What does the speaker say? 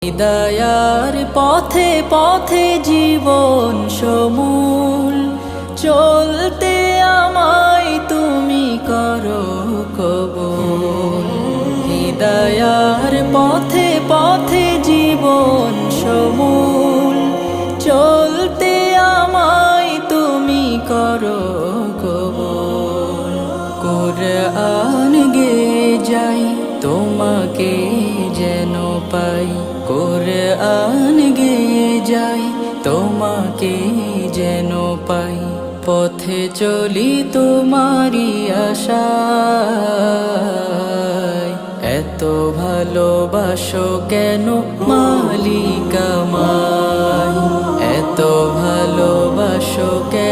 হিদায়ার পথে পথে জীবন সমূল চলতে আমায় তুমি করো কবুল। হিদায়ার পথে পথে জীবন সমূল চলতে আমায় তুমি করো কবুল। কুরআন গেয়ে যাই তোমাকে যেন পাই, কুরআন গেয়ে যাই তোমাকে যেন পাই। পথে চলি তোমারি আশায়, এত ভালোবাসো কেন মালিক আমায়, এত ভালোবাসো কেন